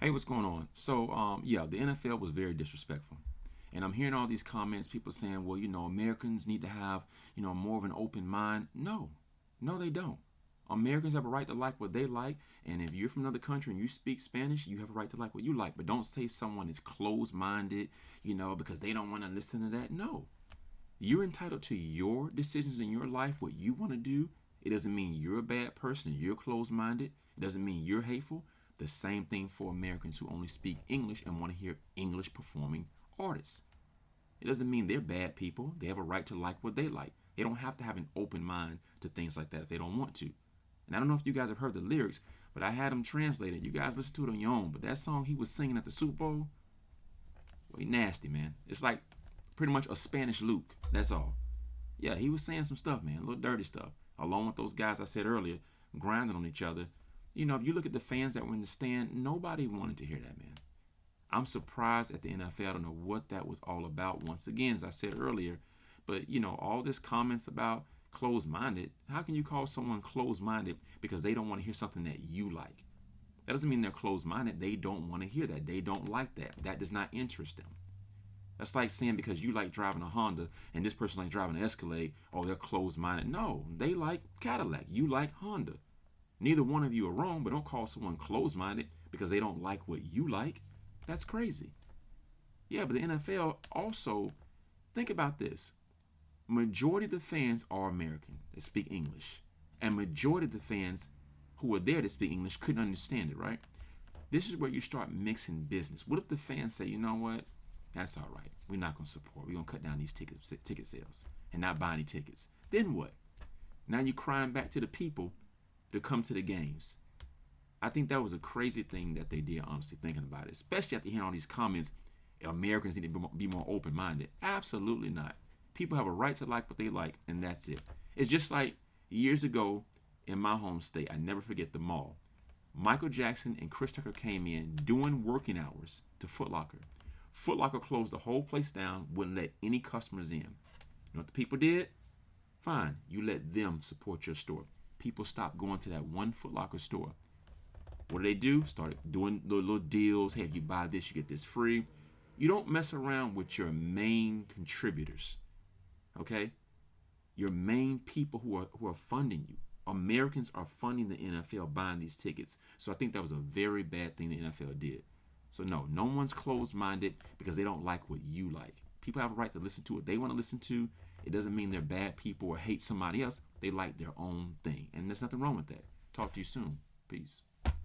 Hey, what's going on? So, yeah, the NFL was very disrespectful. And I'm hearing all these comments, people saying, well, Americans need to have, more of an open mind. No, no, they don't. Americans have a right to like what they like. And if you're from another country and you speak Spanish, you have a right to like what you like. But don't say someone is closed minded, because they don't want to listen to that. No, you're entitled to your decisions in your life, what you want to do. It doesn't mean you're a bad person and you're closed minded. It doesn't mean you're hateful. The same thing for Americans who only speak English and want to hear English performing artists. It doesn't mean they're bad people. They have a right to like what they like. They don't have to have an open mind to things like that if they don't want to. And I don't know if you guys have heard the lyrics, but I had them translated. You guys listen to it on your own. But that song he was singing at the Super Bowl, well, he nasty, man. It's like pretty much a Spanish Luke. That's all. Yeah, he was saying some stuff, man, a little dirty stuff, along with those guys I said earlier, grinding on each other. If you look at the fans that were in the stand, nobody wanted to hear that, man. I'm surprised at the NFL. I don't know what that was all about. Once again, as I said earlier, but all this comments about closed-minded. How can you call someone closed-minded because they don't want to hear something that you like? That doesn't mean they're closed-minded. They don't want to hear that. They don't like that. That does not interest them. That's like saying because you like driving a Honda and this person likes driving an Escalade, oh, they're closed-minded. No, they like Cadillac. You like Honda. Neither one of you are wrong, but don't call someone closed-minded because they don't like what you like. That's crazy. Yeah, but the NFL also, think about this. Majority of the fans are American that speak English. And majority of the fans who were there to speak English couldn't understand it, right? This is where you start mixing business. What if the fans say, you know what? That's all right. We're not going to support. We're going to cut down these ticket sales and not buy any tickets. Then what? Now you're crying back to the people to come to the games. I think that was a crazy thing that they did, honestly, thinking about it. Especially after hearing all these comments, Americans need to be more open-minded. Absolutely not. People have a right to like what they like, and that's it. It's just like years ago in my home state, I never forget the mall. Michael Jackson and Chris Tucker came in doing working hours to Foot Locker. Foot Locker closed the whole place down, wouldn't let any customers in. You know what the people did? Fine, you let them support your store. People stopped going to that one Foot Locker store. What do? Started doing little deals. Hey, if you buy this, you get this free. You don't mess around with your main contributors, okay? Your main people who are funding you. Americans are funding the NFL buying these tickets. So I think that was a very bad thing the NFL did. So no one's closed-minded because they don't like what you like. People have a right to listen to what they want to listen to. It doesn't mean they're bad people or hate somebody else. They like their own thing. And there's nothing wrong with that. Talk to you soon. Peace.